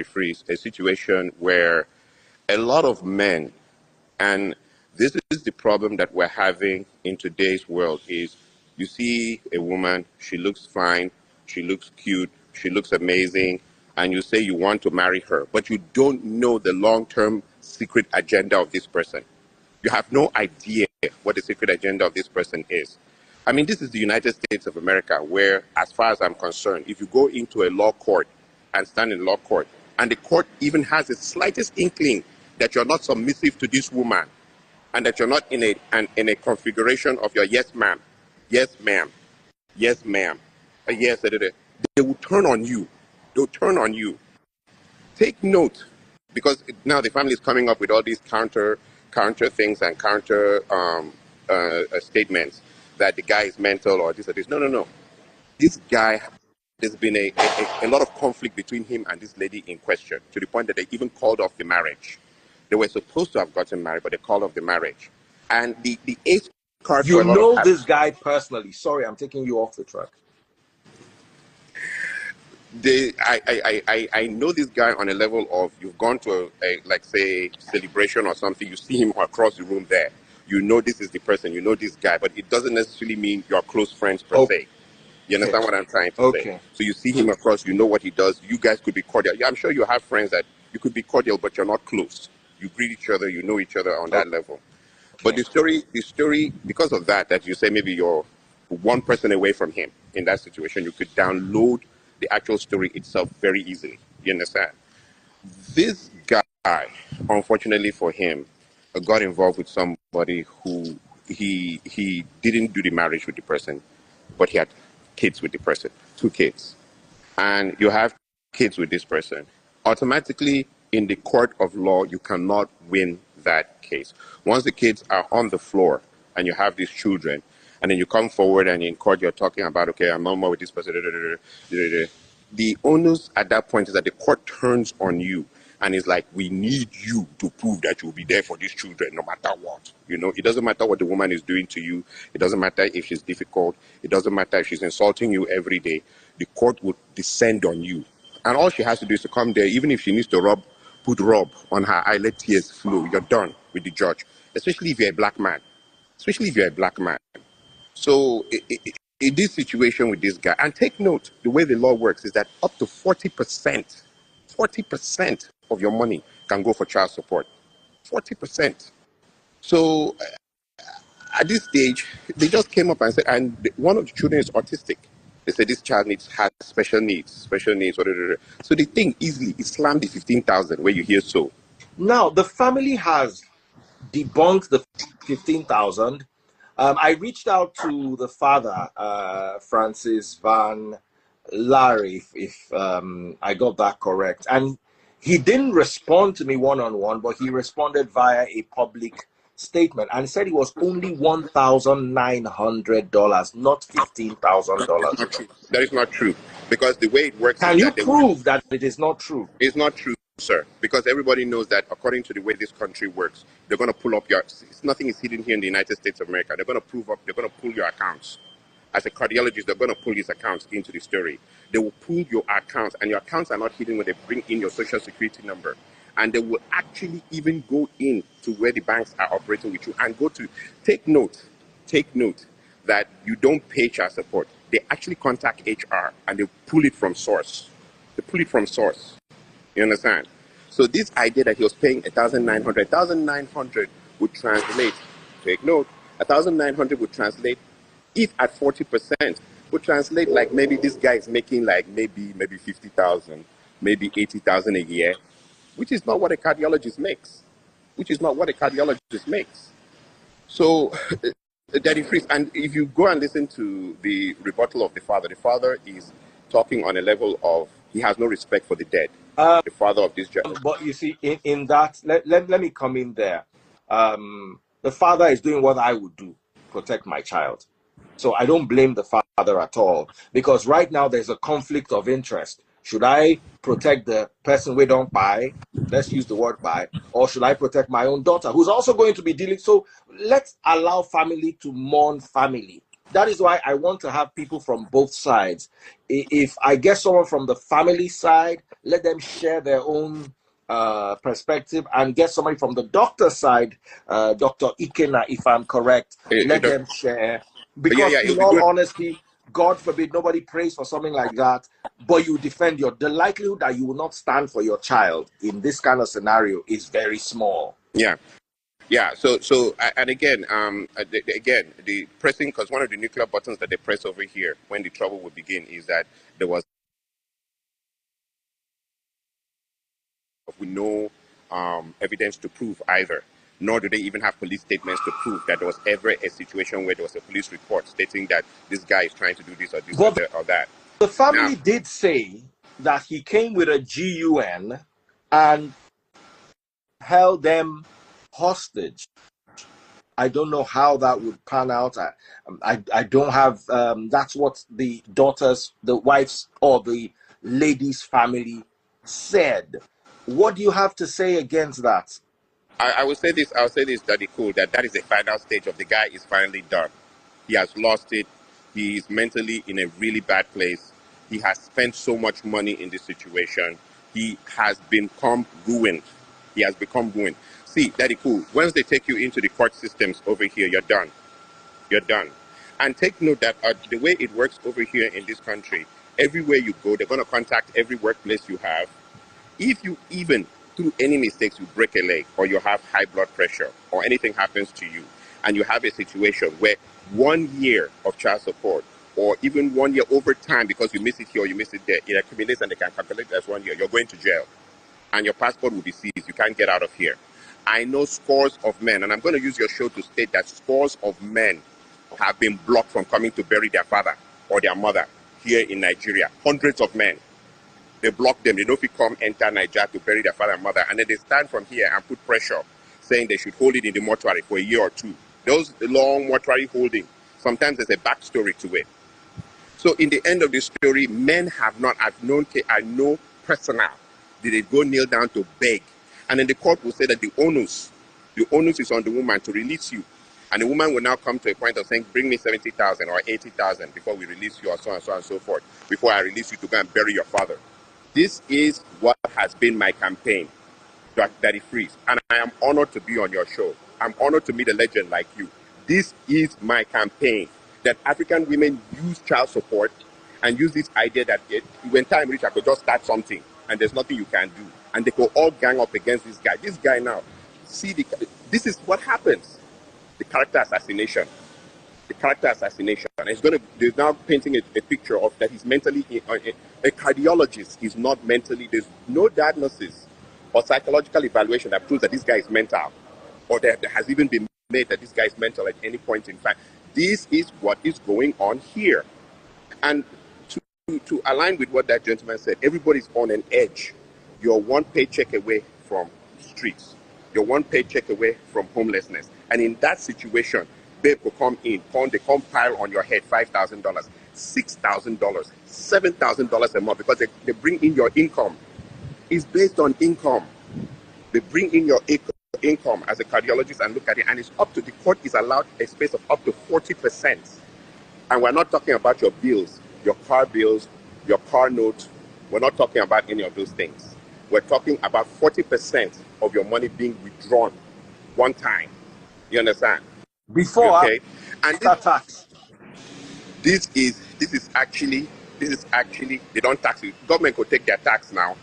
Freeze, a situation where a lot of men, and this is the problem that we're having in today's world, is you see a woman, she looks fine, she looks cute, she looks amazing, and you say you want to marry her, but you don't know the long-term secret agenda of this person. You have no idea what the secret agenda of this person is. I mean, this is the United States of America, where, as far as I'm concerned, if you go into a law court and stand in law court, and the court even has the slightest inkling that you're not submissive to this woman, and that you're not in a configuration of your yes, ma'am, yes, ma'am, yes, ma'am, yes, they will turn on you. They'll turn on you. Take note, because now the family is coming up with all these counter things and counter statements that the guy is mental or this or this. No, no, no. This guy, there's been a lot of conflict between him and this lady in question, to the point that they even called off the marriage. They were supposed to have gotten married, but they called off the marriage. And the ace card for You a lot know of this guy personally. Sorry, I'm taking you off the track. I know this guy on a level of, you've gone to like say celebration or something, you see him across the room there, you know this is the person, you know this guy, but it doesn't necessarily mean you're close friends per se. You understand what I'm trying to say? So you see him across, you know what he does, you guys could be cordial. Yeah, I'm sure you have friends that you could be cordial, but you're not close. You greet each other, you know each other on that level. But the story, because of that you say maybe you're one person away from him in that situation, you could download the actual story itself very easily. You understand? This guy, unfortunately for him, got involved with somebody who he didn't do the marriage with the person, but he had kids with the person, 2 kids. And you have kids with this person. Automatically, in the court of law, you cannot win that case. Once the kids are on the floor and you have these children, and then you come forward and in court you're talking about, okay, I'm no more with this person. The onus at that point is that the court turns on you and is like, we need you to prove that you'll be there for these children no matter what. You know, it doesn't matter what the woman is doing to you. It doesn't matter if she's difficult. It doesn't matter if she's insulting you every day. The court would descend on you. And all she has to do is to come there, even if she needs to put rub on her eye, let tears flow. You're done with the judge, especially if you're a black man. Especially if you're a black man. So in this situation with this guy, and take note, the way the law works is that up to 40% of your money can go for child support. 40%. So at this stage, they just came up and said, and one of the children is autistic. They said this child has special needs. So they think easily Islam the 15,000 where you hear so. Now the family has debunked the 15,000. I reached out to the father, Francis Van Larry, if I got that correct, and he didn't respond to me one-on-one, but he responded via a public statement and said it was only $1,900, not $15,000. That is not true, because the way it works. Can you prove that it is not true? It's not true, sir, because everybody knows that according to the way this country works, they're going to pull up nothing is hidden here in the United States of America. They're going to they're going to pull your accounts. As a cardiologist, they're going to pull these accounts into the story. They will pull your accounts, and your accounts are not hidden when they bring in your social security number. And they will actually even go in to where the banks are operating with you and take note that you don't pay child support. They actually contact HR and they pull it from source. You understand? So this idea that he was paying 1,900 would translate, take note, 1,900 would translate, if at 40%, would translate like maybe this guy is making like maybe 50,000, maybe 80,000 a year, which is not what a cardiologist makes. So, Daddy Freeze, and if you go and listen to the rebuttal of the father is talking on a level of he has no respect for the dead. The father of this judge. But you see, in that, let me come in there. The father is doing what I would do, protect my child. So I don't blame the father at all, because right now there's a conflict of interest. Should I protect the person we don't buy? Let's use the word buy. Or should I protect my own daughter, who's also going to be dealing? So let's allow family to mourn family. that is why I want to have people from both sides. If I get someone from the family side, let them share their own perspective, and get somebody from the doctor side, Dr. Ikena, if I'm correct, let them share. Yeah, Because, yeah, it'll in be all good. honesty, God forbid nobody prays for something like that, but you defend the likelihood that you will not stand for your child in this kind of scenario is very small. Yeah. Yeah, and again, again, the pressing, because one of the nuclear buttons that they press over here when the trouble would begin is that there was no evidence to prove either, nor do they even have police statements to prove that there was ever a situation where there was a police report stating that this guy is trying to do this or this But or that. the Now, family did say that he came with a GUN and held them hostage. I don't know how that would pan out. I don't have. That's what the daughters, the wives, or the lady's family said. What do you have to say against that? I will say this. I'll say this, Daddy Cool, that is the final stage of the guy is finally done. He has lost it. He is mentally in a really bad place. He has spent so much money in this situation. He has become ruined. He has become ruined. See, Daddy Cool, once they take you into the court systems over here, you're done. You're done. And take note that the way it works over here in this country, everywhere you go, they're going to contact every workplace you have. If you even through any mistakes you break a leg or you have high blood pressure or anything happens to you and you have a situation where 1 year of child support or even 1 year over time because you miss it here or you miss it there, it accumulates and they can calculate it as 1 year, you're going to jail and your passport will be seized. You can't get out of here. I know scores of men, and I'm going to use your show to state that scores of men have been blocked from coming to bury their father or their mother here in Nigeria. Hundreds of men. They block them. They don't fit come enter Nigeria to bury their father and mother. And then they stand from here and put pressure, saying they should hold it in the mortuary for a year or two. Those long mortuary holding, sometimes there's a backstory to it. So in the end of the story, men have not, I know personal, did they go kneel down to beg. And then the court will say that the onus is on the woman to release you. And the woman will now come to a point of saying, bring me 70,000 or 80,000 before we release you or so and so and so forth, before I release you to go and bury your father. This is what has been my campaign, Daddy Freeze, and I am honored to be on your show. I'm honored to meet a legend like you. This is my campaign, that African women use child support and use this idea that when time reaches, I could just start something and there's nothing you can do. And they could all gang up against this guy. This guy now, this is what happens. The character assassination. The character assassination. And they're now painting a picture of that he's mentally, a cardiologist is not mentally, there's no diagnosis or psychological evaluation that proves that this guy is mental or that there has even been made that this guy is mental at any point in time. This is what is going on here. And to align with what that gentleman said, everybody's on an edge. You're one paycheck away from streets. You're one paycheck away from homelessness. And in that situation, babe will come in, they come pile on your head $5,000, $6,000, $7,000 a month because they bring in your income. It's based on income. They bring in your income as a cardiologist and look at it, and it's up to the court is allowed a space of up to 40%. And we're not talking about your bills, your car bills, your car note. We're not talking about any of those things. We're talking about 40% of your money being withdrawn one time. You understand? Before, Okay. And after tax. this is actually they don't tax you. Government could take their tax now.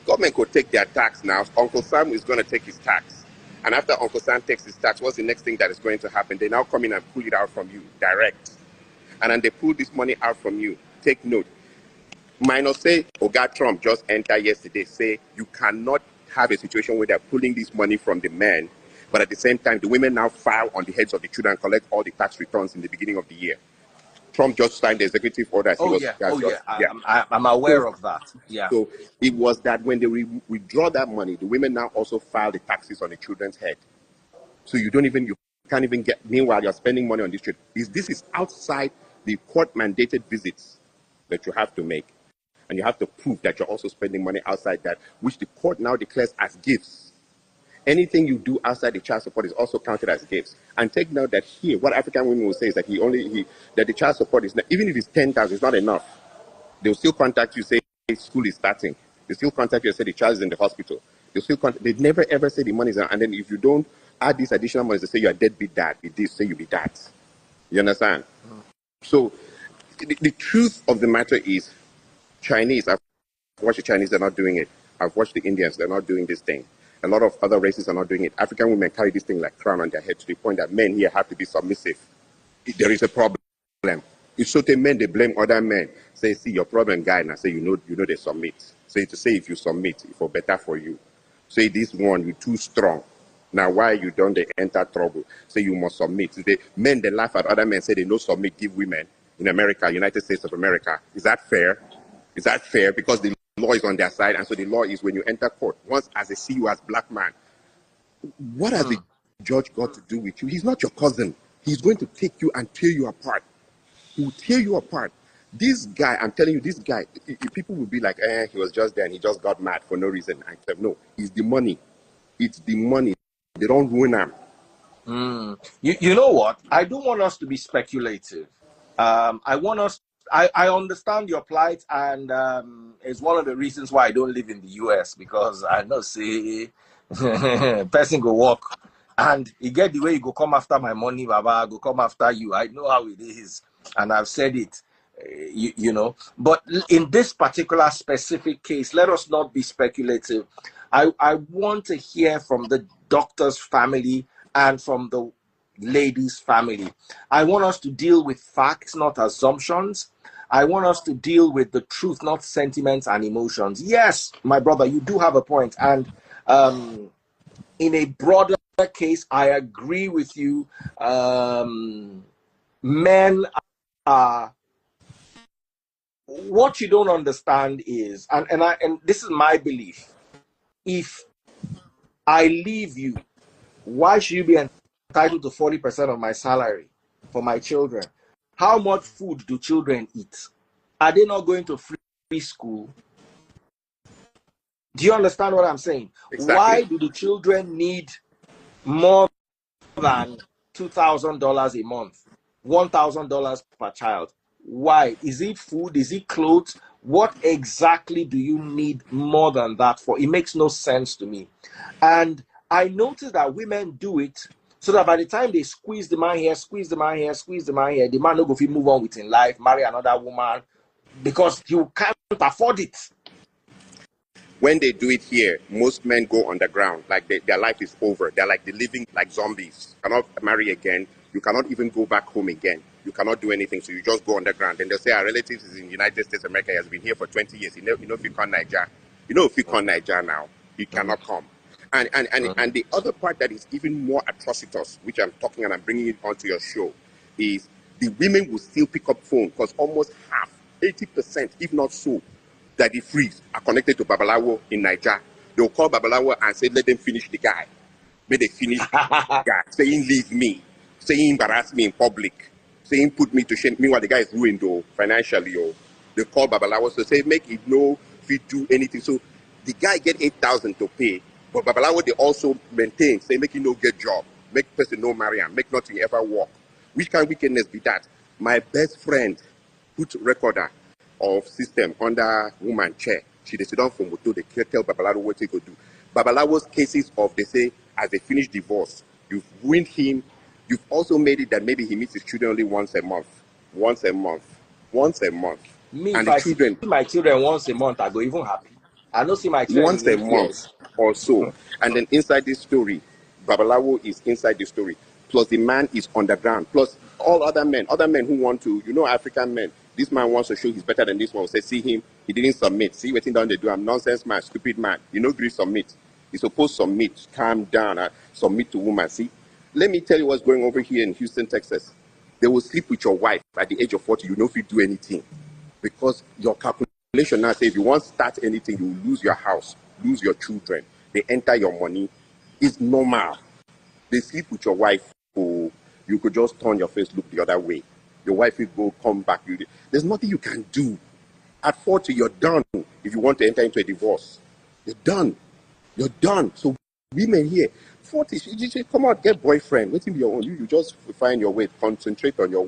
Government could take their tax now. Uncle Sam is going to take his tax. And after Uncle Sam takes his tax, what's the next thing that is going to happen? They now come in and pull it out from you direct. And then they pull this money out from you. Take note. Minus say, Oga Trump just entered yesterday, say you cannot have a situation where they're pulling this money from the men, but at the same time, the women now file on the heads of the children and collect all the tax returns in the beginning of the year. Trump just signed the executive order. Oh yeah, Yeah. I'm aware of that. Yeah. So it was that when they withdraw that money, the women now also file the taxes on the children's head. So you can't even get, meanwhile, you're spending money on this trip. This is outside the court mandated visits that you have to make. And you have to prove that you're also spending money outside that, which the court now declares as gifts. Anything you do outside the child support is also counted as gifts. And take note that here, what African women will say is that that the child support is not, even if it's 10,000, it's not enough. They'll still contact you, say school is starting. They still contact you and say the child is in the hospital. They never ever say the money is on. And then if you don't add this additional money, they say you're a deadbeat dad. It is say you be that. You understand? So the truth of the matter is, Chinese. I've watched the Chinese; they're not doing it. I've watched the Indians; they're not doing this thing. A lot of other races are not doing it. African women carry this thing like crown on their head to the point that men here have to be submissive. There is a problem. It's so the men they blame other men. Say, see your problem, guy. And I say, you know they submit. Say to say if you submit, it for better for you. Say this one, you too strong. Now why you don't they enter trouble? Say you must submit. The men they laugh at other men, say they no submit, give women in America, United States of America. Is that fair? Is that fair? Because the law is on their side, and so the law is when you enter court, once as they see you as black man, what has the judge got to do with you? He's not your cousin. He's going to take you and tear you apart. He will tear you apart. This guy, I'm telling you, this guy, people will be like, he was just there and he just got mad for no reason. I said, no, it's the money. It's the money. They don't ruin him. You know what? I don't want us to be speculative. I understand your plight, and it's one of the reasons why I don't live in the US, because I know, see, person go work and you get the way you go come after my money, Baba, I go come after you. I know how it is, and I've said it, you know. But in this particular specific case, let us not be speculative. I want to hear from the doctor's family and from the lady's family. I want us to deal with facts, not assumptions. I want us to deal with the truth, not sentiments and emotions. Yes, my brother, you do have a point. And in a broader case, I agree with you. Men are, what you don't understand is, and this is my belief, if I leave you, why should you be entitled to 40% of my salary for my children? How much food do children eat? Are they not going to free school? Do you understand what I'm saying? Exactly. Why do the children need more than $2,000 a month, $1,000 per child? Why? Is it food? Is it clothes? What exactly do you need more than that for? It makes no sense to me. And I noticed that women do it so that by the time they squeeze the man here, squeeze the man here, squeeze the man here, the man no go fit move on with in life, marry another woman, because you can't afford it. When they do it here, most men go underground. Like their life is over. They're like they're living like zombies. You cannot marry again. You cannot even go back home again. You cannot do anything. So you just go underground. And they'll say our relatives is in the United States of America. He has been here for 20 years. You know if you come Niger. You know if you come Niger now, he cannot come. And the other part that is even more atrocious, which I'm talking and I'm bringing it onto your show, is the women will still pick up phone because almost half, 80%, if not so, that the frees are connected to Babalawo in Niger. They'll call Babalawo and say, let them finish the guy. May they finish the guy, saying leave me, saying embarrass me in public, saying put me to shame. Meanwhile, the guy is ruined though, financially. Oh. They call Babalawo to say, make it no, if you do anything. So the guy get 8,000 to pay, but Babalawo they also maintain, say make him no get job, make person no marry him, make nothing ever work. Which kind of wickedness be that? My best friend put recorder of system under woman chair. She dey sit down for motor, they tell Babalawo what he go do. Babalawo's cases of, they say, as they finish divorce, you've ruined him. You've also made it that maybe he meets his children only once a month. Once a month. Once a month. Me, And if the I see children, my children once a month, I go even happy. I don't see my children once in a 8 month years. or so. And then inside this story, Babalawo is inside the story. Plus the man is underground. Plus all other men who want to, African men. This man wants to show he's better than this one. Say, see him, he didn't submit. See what he down they do. I'm nonsense man, stupid man. You know, agree submit. He's supposed to submit, calm down, submit to woman. See, let me tell you what's going over here in Houston, Texas. They will sleep with your wife at the age of 40. You know if you do anything. Because your calculation now say if you want to start anything, you will lose your house, lose your children. They enter your money. It's normal. They sleep with your wife. Oh, you could just turn your face, look the other way. Your wife will go, come back. There's nothing you can do. At 40, you're done. If you want to enter into a divorce, you're done. You're done. So women here, 40, you just come out, get boyfriend. Waiting be your own. You just find your way, concentrate on your work.